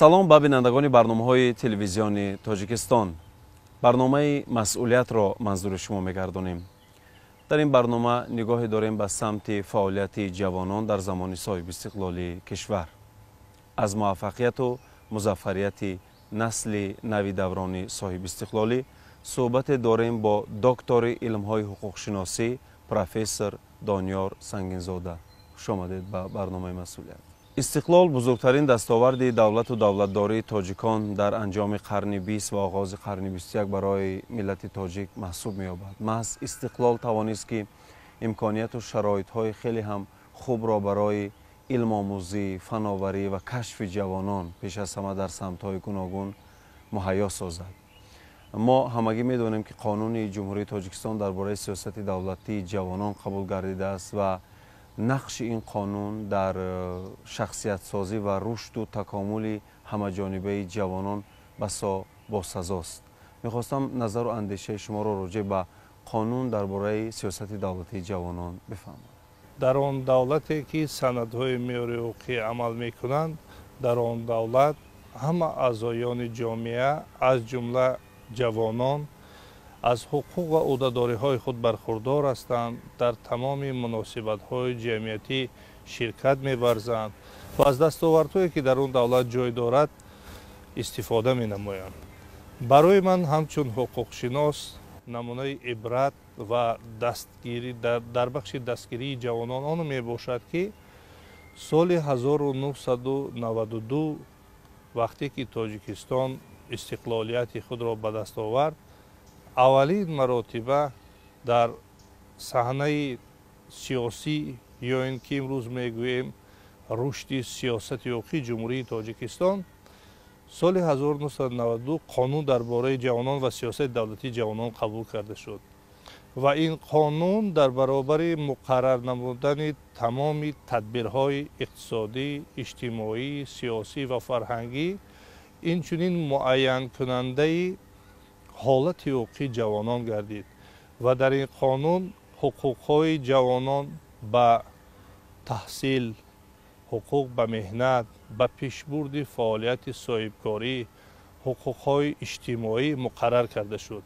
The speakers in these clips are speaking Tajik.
салом ба бинандагони барномаҳои телевизиони Тоҷикистон. барномаи масъулиятро манзури шумо мегардонем. дар ин барнома нигоҳе дорем ба самти фаъолияти ҷавонон дар замони соҳиби истиқлолии кишвар. аз муваффақияту музаффарияти насли нави даврони соҳиби истиқлолӣ суҳбате дорем бо доктори илмҳои ҳуқуқшиносӣ профессор Дониёр Сангинзода. хуш омадед ба барномаи масъулият. истиқлол бузургтарин дастоварди давлату давлатдории тоҷикон дар анҷоми қарни 20 ва оғози қарни 21 барои миллати тоҷик маҳсуб меёбад. маҳз истиқлол тавонист ки имконияту шароитҳои хеле ҳам хубро барои илмомӯзӣ, фановарӣ ва кашфи ҷавонон пеш аз ҳама дар самтҳои гуногун муҳайё созад. мо ҳамагӣ медонем ки қонуни ҷумҳурии тоҷикистон дар бораи сиёсати давлатии ҷавонон қабул гардидааст ва нақши ин қонун дар шахсиятсозӣ ва рушду такомули ҳамаҷонибаи ҷавонон басо босазост. мехостам назару андешаи шуморо роҷеъ ба қонун дар бораи сиёсати давлатии ҷавонон бифармоед. дар он давлате ки санадҳои меъёри ҳуқуқӣ амал мекунанд, дар он давлат ҳама аъзоёни ҷомеа аз ҷумла ҷавонон аз ҳуқуқ ва ӯҳдадориҳои худ бархурдор ҳастанд, дар тамоми муносибатҳои ҷамъиятӣ ширкат меварзанд ва аз дастовардҳое ки дар он давлат ҷой дорад истифода менамоянд. барои ман ҳамчун ҳуқуқшинос намунаи ибрат ва дастгирӣ дар бахши дастгирии ҷавонон он мебошад ки соли 1992 вақте ки тоҷикистон истиқлолияти худро ба даст овард, аввалин маротиба дар саҳнаи сиёсӣ ё ин ки имрӯз мегӯем рушди сиёсати ҳуқуқии ҷумҳурии тоҷикистон соли 1992 қонун дар бораи ҷавонон ва сиёсати давлатии ҷавонон қабул карда шуд ва ин қонун дар баробари муқаррар намудани тамоми тадбирҳои иқтисодӣ, иҷтимоӣ, сиёсӣ ва фарҳангӣ инчунин муайянкунандаи ҳолати ҳуқуқии ҷавонон гардид ва дар ин қонун ҳуқуқҳои ҷавонон ба таҳсил, ҳуқуқ ба меҳнат, ба пешбурди фаъолияти соҳибкорӣ, ҳуқуқҳои иҷтимоӣ муқаррар карда шуд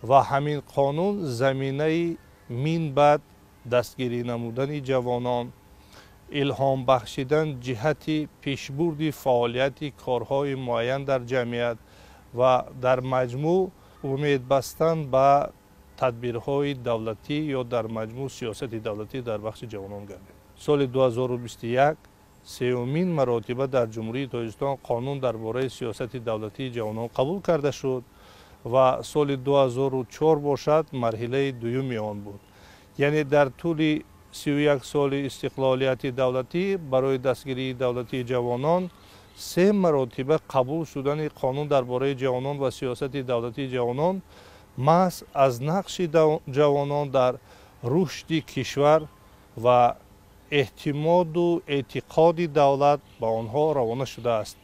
ва ҳамин қонун заминаи минбаъд дастгирӣ намудани ҷавонон, илҳом бахшидан ҷиҳати пешбурди фаъолияти корҳои муайян дар ҷамъият ва дар маҷмӯъ умед бастан ба тадбирҳои давлатӣ ё дар маҷмӯъ сиёсати давлатӣ дар бахши ҷавонон гардид. соли 2021 сеюмин маротиба дар ҷумҳурии тоҷикистон қонун дар бораи сиёсати давлатии ҷавонон қабул карда шуд ва соли 2004 бошад марҳилаи дуюми он буд. яъне дар тӯли 31 соли истиқлолияти давлатӣ барои дастгирии давлатии ҷавонон 3 маротиба қабул шудани қонун дар бораи ҷавонон ва сиёсати давлатии ҷавонон маҳз аз нақши ҷавонон дар рушди кишвар ва эҳтимоду эътиқоди давлат ба онҳо равона шудааст.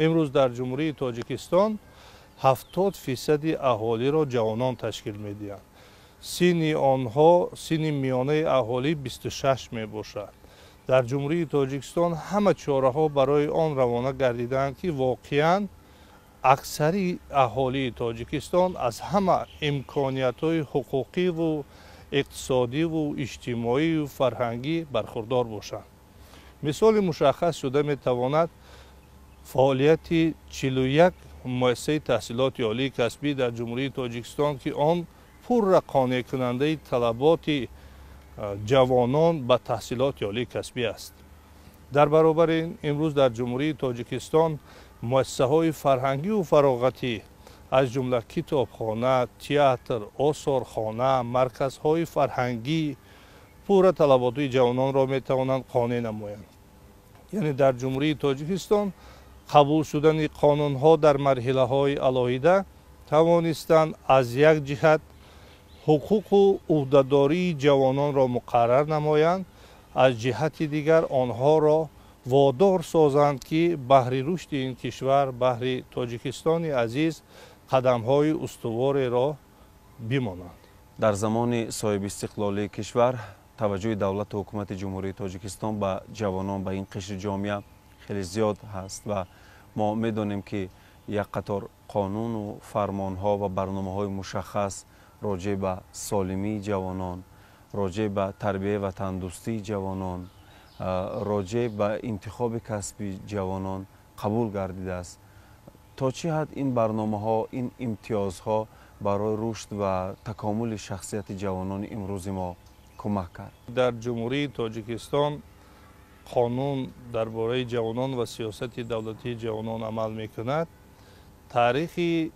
имрӯз дар ҷумҳурии тоҷикистон 70% аҳолиро ҷавонон ташкил медиҳанд. синни онҳо синни миёнаи аҳолӣ 26 мебошад. дар ҷумҳурии тоҷикистон ҳама чораҳо барои он равона гардидаанд ки воқеан аксари аҳолии тоҷикистон аз ҳама имкониятҳои ҳуқуқиву иқтисодиву иҷтимоиву фарҳангӣ бархурдор бошанд. мисоли мушаххас шуда метавонад фаъолияти 41 муассисаи таҳсилоти олии касбӣ дар ҷумҳурии тоҷикистон ки он пурра қонеъкунандаи талаботи ҷавонон ба таҳсилоти олии касбӣ аст. дар баробари ин имрӯз дар ҷумҳурии тоҷикистон муассисаҳои фарҳангиву фароғатӣ аз ҷумла китобхона, театр, осорхона, марказҳои фарҳангӣ пурра талаботи ҷавононро метавонанд қонеъ намоянд. яъне дар ҷумҳурии тоҷикистон қабул шудани қонунҳо дар марҳилаҳои алоҳида тавонистанд аз як ҷиҳат ҳуқуқу ӯҳдадории ҷавононро муқаррар намоянд, аз ҷиҳати дигар онҳоро водор созанд ки баҳри рушди ин кишвар, баҳри тоҷикистони азиз қадамҳои устувореро бимонанд. дар замони соҳиби истиқлолии кишвар таваҷҷӯҳи давлату ҳукумати ҷумҳурии тоҷикистон ба ҷавонон ба ин қишри ҷомеа хеле зиёд ҳаст ва ما میدونیم که یک قطار قانون و فرمانها و برنامه‌های مشخص راجع به سالمی جوانان، راجع به تربیت و تندرستی جوانان، راجع به انتخاب کسبی جوانان قبول گردیده است. تا چه حد این برنامه‌ها، این امتیازها برای رشد و تکامل شخصیت جوانان امروز ما کمک کرد؟ در جمهوری تاجیکستان قانون درباره جوانان و سیاست دولتی جوانان عمل میکند. تاریخ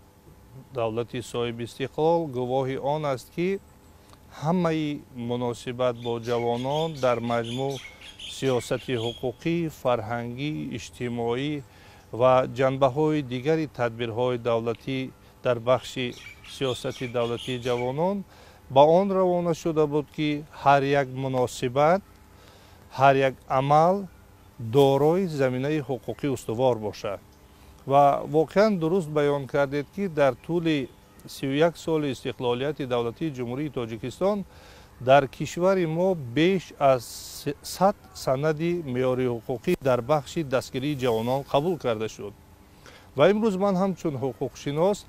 دولت صاحب استقلال گواهی آن است که همه مناسبت با جوانان در مجموع سیاست حقوقی، فرهنگی، اجتماعی و جنبه‌های دیگری تدبیرهای دولتی در بخش سیاست دولتی جوانان با آن روانه شده بود که هر یک مناسبت، هر یک عمل دارای زمینه حقوقی استوار باشد. و واقعا درست بیان کردید که در طول 31 سال استقلالیت دولتی جمهوری تاجیکستان در کشور ما بیش از 100 سند معیاری حقوقی در بخش دستگیری جوانان قبول کرده شد. و امروز من همچون حقوق شناس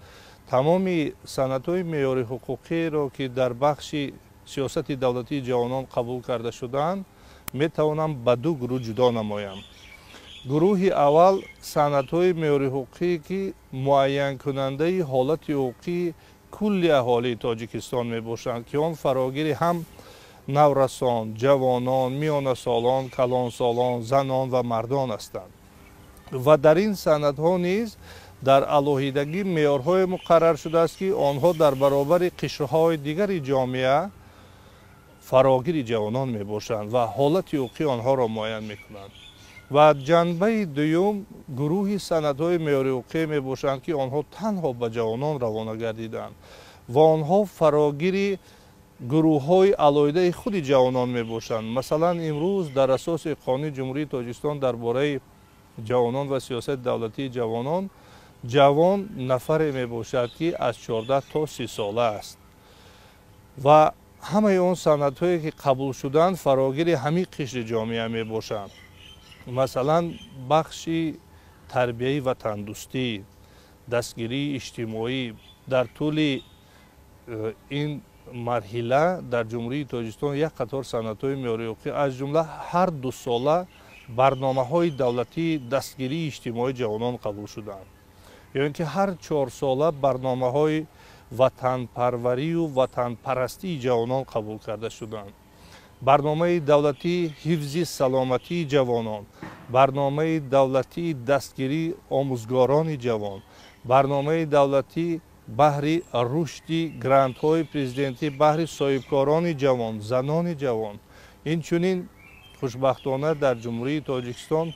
تمام سندهای معیاری حقوقی را که در بخش سیاست دولتی جوانان قبول کرده شدند میتوانم به دو گروه جدا نمایم. گروه اول سندهای معیاری حقوقی که معین کننده حالت حقوقی کل اهالی تاجیکستان می باشند که آن فراگیر هم نورسان، جوانان، میانه سالان، کلان سالان، زنان و مردان هستند. و در این سندها نیز در علاهیدگی معیارهای مقرر شده است که آنها در برابر قشرهای دیگر جامعه فراگیر جوانان می باشند و حالت حقوقی آنها را معین می کنند. و جنبه دوم گروه سندهای معیاری حقوقی می باشند که آنها تنها به جوانان روانه گردیدند و آنها فراگیر گروه های علاهیده خود جوانان می باشند. مثلا امروز در اساس قانون جمهوری تاجیکستان درباره جوانان و سیاست دولتی جوانان، جوان نفر می باشد که از 14 تا 30 ساله است و همه اون سندهایی که قبول شدند فراگیر همین قشر جامعه می باشند. مثلا بخش تربیت و تندرستی، دستگیری اجتماعی در طول این مرحله در جمهوری تاجیکستان یک قطار سندهای معیاری حقوقی از جمله هر 2 ساله برنامه‌های دولتی دستگیری اجتماعی جوانان قبول شدند. یعنی که هر 4 ساله برنامه‌های وطن پروری و وطن پرستی جوانان قبول کرده شدند. برنامه دولتی حفظ سلامتی جوانان، برنامه دولتی دستگیری آموزگاران جوان، برنامه دولتی بهر رشد گرانت‌های پرزیدنتی بهر صاحبکاران جوان، زنان جوان. اینچنین خوشبختانه در جمهوری تاجیکستان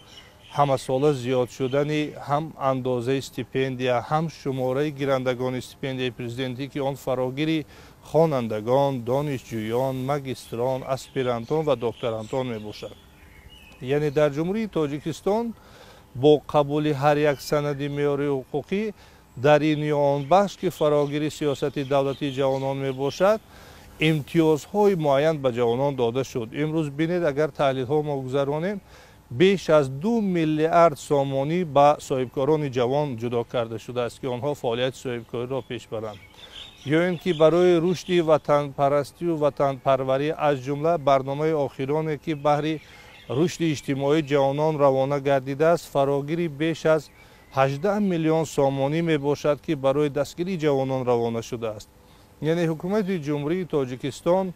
همه ساله زیاد شدن هم اندازه استیپندیا هم شماره گیرندگان استیپندیای پرزیدنتی که آن فراگیر خوانندگان، دانشجویان، ماگستران، اسپیرانتان و دکترانتان می باشد. یعنی در جمهوری تاجیکستان با قبول هر یک سند معیاری حقوقی در این آن بخش که فراگیر سیاست دولتی جوانان می باشد امتیازهای معین به جوانان داده شد. امروز بینید اگر تحلیل ها ما گذرانیم بیش از 2 میلیارد سامانی به صاحبکاران جوان جدا کرده شده است که آنها فعالیت صاحبکاری را پیش برند. یا اینکه برای رشد وطن پرستی و وطن پروری از جمله برنامه آخرانی که بهر رشد اجتماعی جوانان روانه گردیده است فراگیر بیش از 18 میلیون سامانی می باشد که برای دستگیری جوانان روانه شده است. یعنی حکومت جمهوری تاجیکستان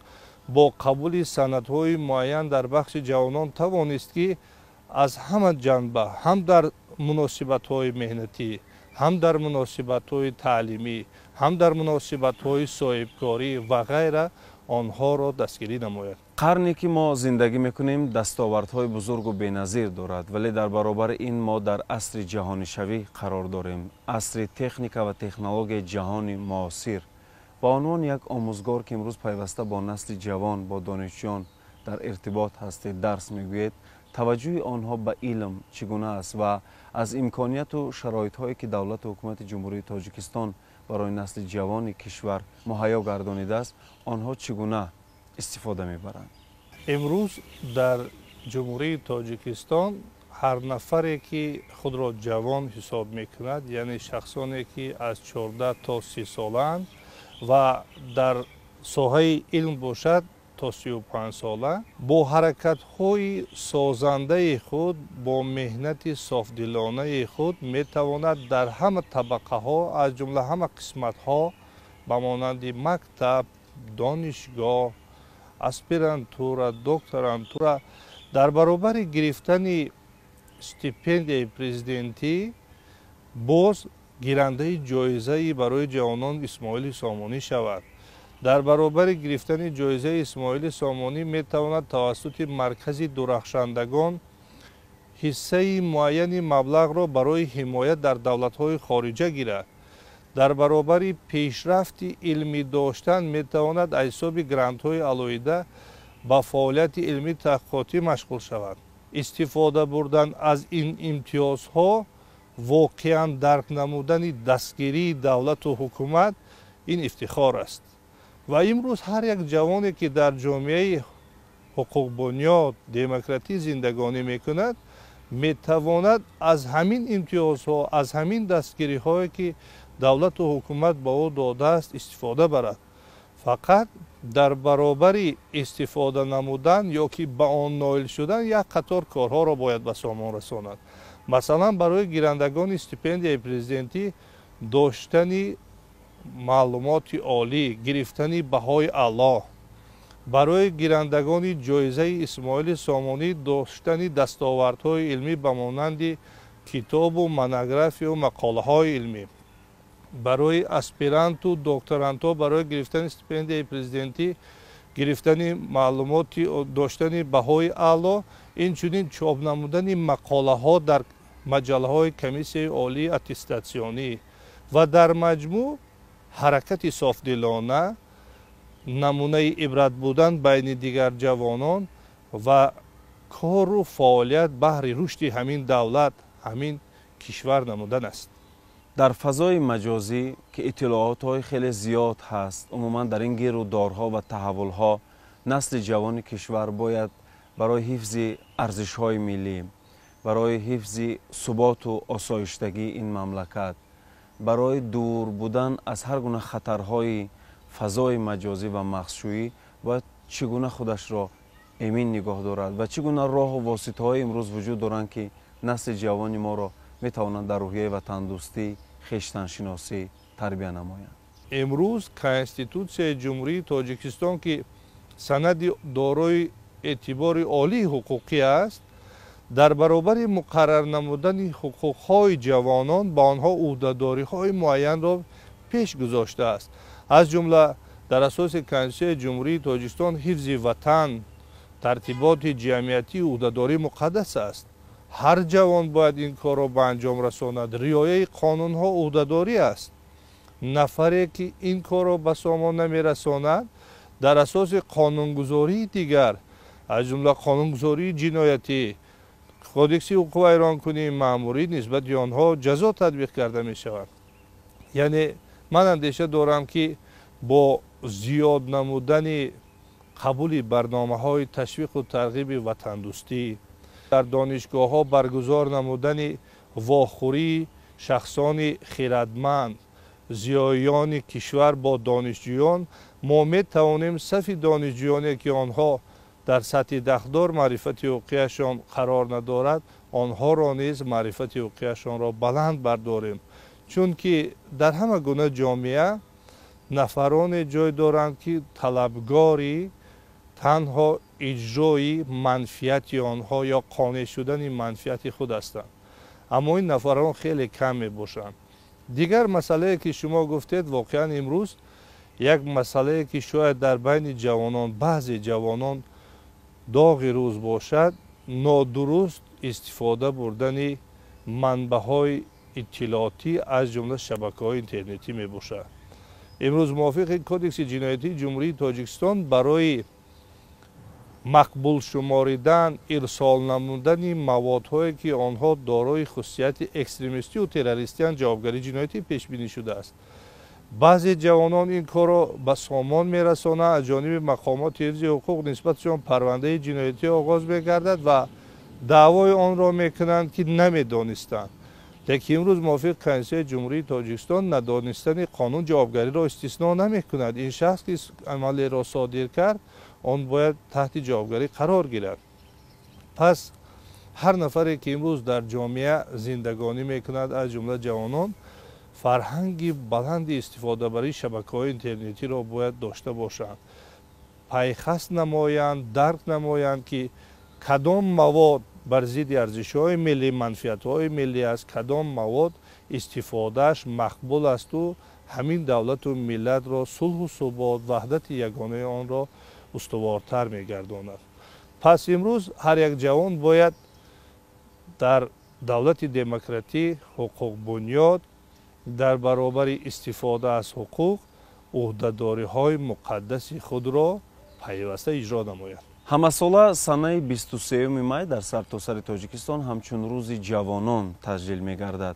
با قبول سندهای معین در بخش جوانان توانست که از همه جنبه هم در مناسبت‌های مهنتی، هم در مناسبت‌های تعلیمی، هم در مناسبت‌های صاحبکاری و غیره آنها را دستگیری نماید. قرنی که ما زندگی میکنیم دستاوردهای بزرگ و بی‌نظیر دارد، ولی در برابر این ما در عصر جهانی شوی قرار داریم. عصر تکنیک و تکنولوژی جهانی معاصر. با عنوان یک آموزگار که امروز پیوسته با نسل جوان، با دانشجویان در ارتباط هستید، درس میگویید، توجه آنها به علم چگونه است و از امکانیت و شرایط هایی که دولت و حکومت جمهوری تاجیکستان برای نسل جوان کشور مهیا گردانیده است، آنها چگونه استفاده میبرند؟ امروز در جمهوری تاجیکستان هر نفری که خود را جوان حساب میکند، یعنی شخصانی که از 14 تا 30 سالند و در ساحه علم باشد تا 35 ساله، با حرکت‌های سازنده خود، با مهنت صافدلانه خود میتواند در همه طبقه ها از جمله همه قسمت ها به مانند مکتب، دانشگاه، اسپیرانتورا، دکترانتورا در برابر گرفتن استیپندیای پرزیدنتی باز گیرنده جایزه برای جوانان اسماعیل سامانی شود. در برابر گرفتن جایزه اسماعیل سامانی میتواند توسط مرکز درخشندگان حصه معین مبلغ را برای حمایت در دولت‌های خارجه گیرد. در برابر پیشرفت علمی داشتن میتواند از حساب گرانت‌های علایده با فعالیت علمی تحقیقاتی مشغول شود. استفاده بردن از این امتیازها واقعا درک نمودن دستگیری دولت و حکومت این افتخار است. و امروز هر یک جوانی که در جامعه حقوق بنیاد دموکراتی زندگانی میکند میتواند از همین امتیازها، از همین دستگیری هایی که دولت و حکومت با او داده است استفاده برد. فقط در برابر استفاده نمودن یا که به آن نائل شدن یک قطار کارها را باید به سامان رساند. مثلا برای گیرندگان استیپندیای پرزیدنتی داشتن معلومات عالی، گرفتن بهای اعلی، برای گیرندگان جایزه اسماعیل سامانی داشتن دستاوردهای علمی به مانند کتاب و منوگرافی و مقاله های علمی، برای اسپیرانت و دکترانتا برای گرفتن استیپندیای پرزیدنتی گرفتن معلومات داشتن بهای اعلی، اینچنین چاپ نمودن مقاله ها در مجله های کمیسیون عالی اتستاسیونی و در مجموع حرکت صافدلانه، نمونه عبرت بودن بین دیگر جوانان و کار و فعالیت بهر رشد همین دولت، همین کشور نمودن است. در فضای مجازی که اطلاعات های خیلی زیاد هست، عموما در این گیر و دارها و تحول ها نسل جوان کشور باید برای حفظ ارزش های ملی، برای حفظ ثبات و آسایشتگی این مملکت، برای دور بودن از هر گونه خطرهای فضای مجازی و مغزشویی باید چگونه خودش را امین نگاه دارد و چگونه راه و واسطه های امروز وجود دارند که نسل جوان ما را می توانند در روحیه و تندرستی، خویشتن شناسی تربیت نمایند. امروز کنستیتوسیای جمهوری تاجیکستان که سند دارای اعتبار عالی حقوقی است، در برابر مقرر نمودن حقوق‌های جوانان با آنها عهده‌داری‌های معین را پیش گذاشته است. از جمله در اساس کنستیتوسیای جمهوری تاجیکستان حفظ وطن، ترتیبات جمعیتی عهده‌داری مقدس است. هر جوان باید این کار را به انجام رساند. رعایت قانون‌ها عهده‌داری است. نفری که این کار را به سامان نمی‌رساند در اساس قانونگذاری دیگر از جمله قانونگذاری جنایتی، کودکس حقوق ویرانکنی مأموری نسبت به آنها جزا تطبیق کرده می شود. یعنی من اندیشه دارم که با زیاد نمودن قبول برنامه های تشویق و ترغیب وطن دوستی، در دانشگاه ها برگزار نمودن واخوری شخصان خیرتمند، زیایان کشور با دانشجویان، ما می توانیم صف دانشجویانی که آنها در سطح دهدار معرفت حقوقیشان قرار ندارد، آنها را نیز معرفت حقوقیشان را بلند برداریم. چون که در همه گونه جامعه نفران جای دارند که طلبگاری تنها اجرای منفیت آنها یا قانع شدن منفیت خود هستند، اما این نفران خیلی کم می باشند. دیگر مسئله که شما گفتید واقعا امروز یک مسئله که شاید در بین جوانان، بعضی جوانان داغ روز باشد، نادرست استفاده بردن منبع‌های اطلاعاتی از جمله شبکه‌های اینترنتی می باشد. امروز موافق کدکس جنایتی جمهوری تاجیکستان برای مقبول شماریدن، ارسال نمودن موادهایی که آنها دارای خصوصیت اکستریمیستی و تروریستی جوابگری جنایتی پیش بینی شده است. بعضی جوانان این کار را به سامان می‌رسانند، از جانب مقامات حفظ حقوق نسبتشان پرونده جنایتی آغاز می‌گردد و دعوای آن را میکنند که نمیدانستند. لیکن امروز موافق کنستیتوسیون جمهوری تاجیکستان ندانستن قانون جوابگری را استثنا نمیکند. این شخص که عملی را صادر کرد آن باید تحت جوابگری قرار گیرد. پس هر نفری که امروز در جامعه زندگانی میکند از جمله جوانان فرهنگی بلند استفاده برای شبکه‌های اینترنتی را باید داشته باشند. پیخست نمایند، درک نمایند که کدام مواد بر ضد ارزش‌های ملی، منفعت‌های ملی است، کدام مواد استفادهش مقبول است و همین دولت و ملت را صلح و ثبات، وحدت یگانه آن را استوارتر می‌گرداند. پس امروز هر یک جوان باید در دولت دموکراتی حقوق بنیاد در برابر استفاده از حقوق عهده‌داری‌های مقدس خود را پیوسته اجرا نماید. ҳамасола санаи 23 май дар сартосари тоҷикистон ҳамчун рӯзи ҷавонон таҷлил мегардад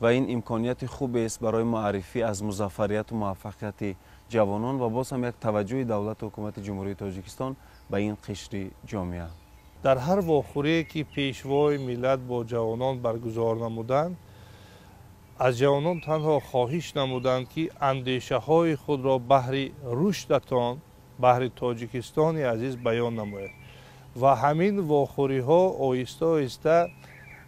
ва ин имконияти хубест барои муаррифӣ аз музаффарияту муваффақияти ҷавонон ва боз ҳам як таваҷҷӯҳи давлату ҳукумати ҷумҳурии тоҷикистон ба ин қишри ҷомеа. дар ҳар вохӯрие ки пешвои миллат бо ҷавонон баргузор намуданд, аз ҷавонон танҳо хоҳиш намуданд ки андешаҳои худро баҳри рушдатон баҳри тоҷикистони азиз баён намояд ва ҳамин вохӯриҳо оҳиста оҳиста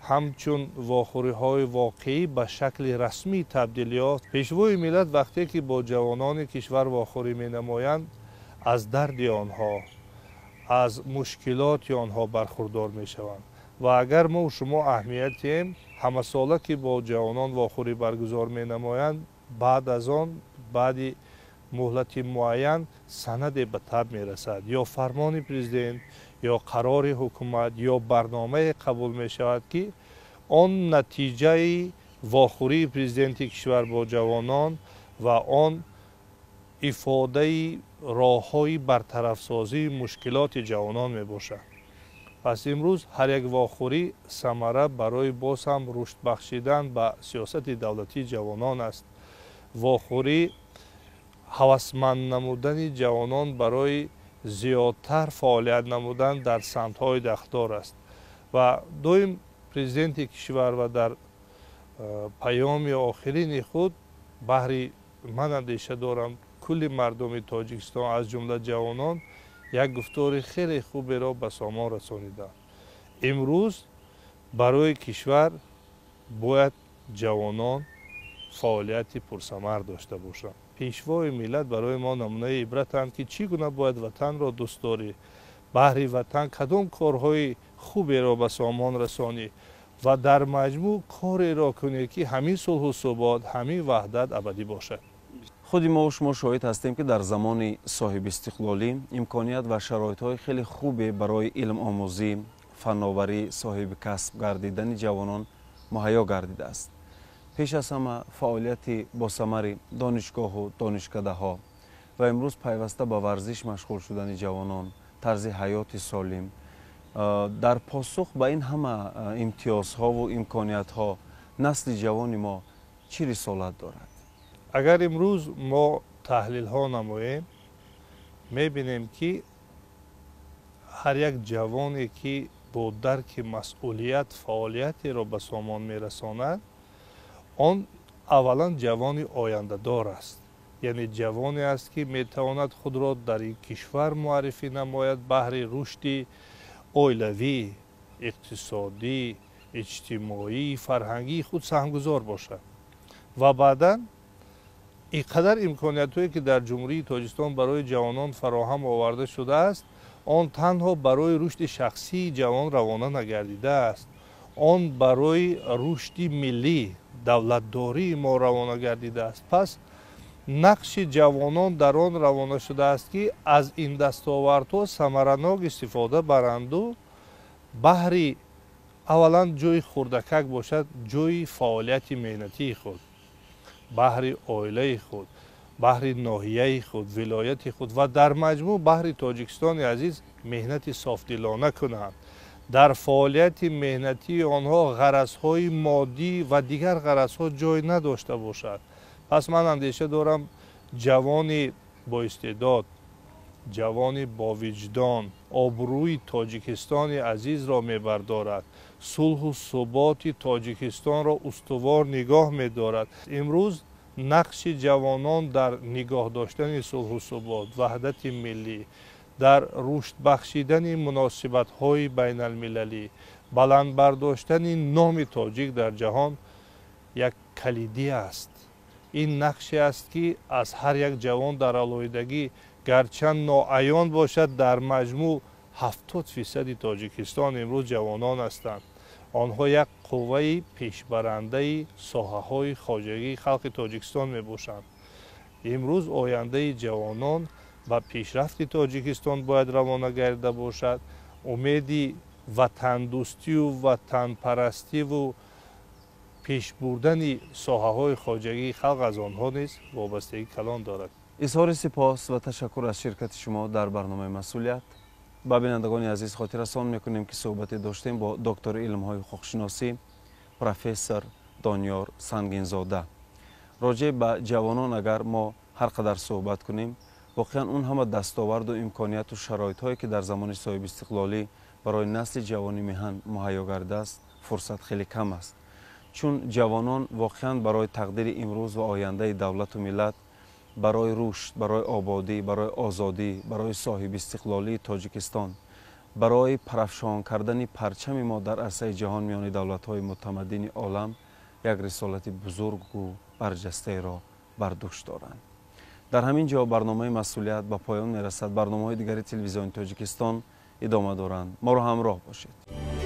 ҳамчун вохӯриҳои воқеӣ ба шакли расмӣ табдил ёфт. пешвои миллат вақте ки бо ҷавонони кишвар вохӯрӣ менамоянд, аз дарди онҳо, аз мушкилоти онҳо бархурдор мешаванд. ва агар мо шумо аҳамият диҳем, ҳамасола ки бо ҷавонон вохӯрӣ баргузор менамоянд, баъд аз он баъди муҳлати муайян санаде ба таб мерасад, ё фармони президент, ё қарори ҳукумат, ё барномае қабул мешавад ки он натиҷаи вохӯрии президенти кишвар бо ҷавонон ва он ифодаи роҳҳои бартарафсозии мушкилоти ҷавонон мебошад. пас имрӯз ҳар як вохӯрӣ самара барои боз ҳам рушд бахшидан ба сиёсати давлатии ҷавонон аст. вохӯрӣ ҳавасманд намудани ҷавонон барои зиёдтар фаъолият намудан дар самтҳои дахдор аст. ва доим президенти кишвар ва дар паёми охирини худ баҳри ман андеша дорам кулли мардуми тоҷикистон аз ҷумла ҷавонон як гуфтори хеле хуберо ба сомон расониданд. имрӯз барои кишвар бояд ҷавонон фаъолияти пурсамар дошта бошанд. пешвои миллат барои мо намунаи ибратанд ки чӣ гуна бояд ватанро дӯст дорӣ, баҳри ватан кадом корҳои хуберо ба сомон расонӣ ва дар маҷмӯъ кореро кунӣ ки ҳамин сулҳу субот, ҳамин ваҳдат абадӣ бошад. худи мо шумо шоҳид ҳастем ки дар замони соҳибистиқлолӣ имконият ва шароитҳои хеле хубе барои илмомӯзӣ, фанноварӣ, соҳиби касб гардидани ҷавонон муҳайё гардидааст. пеш аз ҳама фаъолияти босамари донишгоҳу донишкадаҳо ва имрӯз пайваста ба варзиш машғул шудани ҷавонон, тарзи ҳаёти солим, дар посух ба ин ҳама имтиёзҳову имкониятҳо насли ҷавони мо чӣ рисолат дорад? агар имрӯз мо таҳлилҳо намоем, мебинем ки ҳар як ҷавоне ки бо дарки масъулият фаъолиятеро ба сомон мерасонад, он аввалан ҷавони ояндадор аст. яъне ҷавоне аст ки метавонад худро дар ин кишвар муаррифӣ намояд, баҳри рушди оилавӣ, иқтисодӣ, иҷтимоӣ, фарҳангии худ саҳмгузор бошад. ва баъдан ин қадар имкониятҳое ки дар ҷумҳурии тоҷикистон барои ҷавонон фароҳам оварда шудааст, он танҳо барои рушди шахсии ҷавон равона нагардидааст. он барои рушди миллӣ, давлатдории мо равона гардидааст. пас нақши ҷавонон дар он равона шудааст ки аз ин дастовардҳо самаранок истифода баранду баҳри аввалан ҷойи хурдакак бошад, ҷойи фаъолияти меҳнатии худ, баҳри оилаи худ, баҳри ноҳияи худ, вилояти худ ва дар маҷмӯъ баҳри тоҷикистони азиз меҳнати софдилона кунанд. дар фаъолияти меҳнатии онҳо ғаразҳои моддӣ ва дигар ғаразҳо ҷой надошта бошад. пас ман андеша дорам ҷавони боистеъдод, جوان با وجدان آبروی تاجیکستان عزیز را میبردارد، صلح و ثبات تاجیکستان را استوار نگاه می‌دارد. امروز نقش جوانان در نگاه داشتن صلح و ثبات، وحدت ملی، در رشد بخشیدن مناسبت‌های بین المللی، بلند برداشتن نام تاجیک در جهان یک کلیدی است. این نقشی است که از هر یک جوان در علایدگی گرچند ناعیان باشد، در مجموع 70% تاجیکستان امروز جوانان هستند. آنها یک قوه پیشبرنده ساحه‌های خواجگی خلق تاجیکستان میباشند. امروز آینده جوانان و پیشرفت تاجیکستان باید روانه گردیده باشد. امید وطن دوستی و وطن پرستی و پیش بردن ساحه‌های خواجگی خلق از آنها نیز وابستگی کلان دارد. اظهار سپاس و تشکر از شرکت شما در برنامه مسئولیت. با بینندگان عزیز خاطر رسان میکنیم که صحبتی داشتیم با دکتر علم‌های حقوق‌شناسی پروفسور دانیار سنگین‌زاده. راجع به جوانان اگر ما هر قدر صحبت کنیم، واقعا اون همه دستاورد و امکانیت و شرایط‌هایی که در زمان صاحب استقلالی برای نسل جوانی میهن مهیا گردیده است، فرصت خیلی کم است. چون جوانان واقعا برای تقدیر امروز و آینده دولت و ملت، برای رشد، برای آبادی، برای آزادی، برای صاحب استقلالی تاجیکستان، برای پرافشان کردن پرچم ما در عرصه جهان میان دولت‌های متمدن عالم یک رسالت بزرگ و برجسته را بر دوش دارند. در همین جا برنامه مسئولیت به پایان میرسد. برنامه‌های دیگر تلویزیون تاجیکستان ادامه دارند. ما را همراه باشید.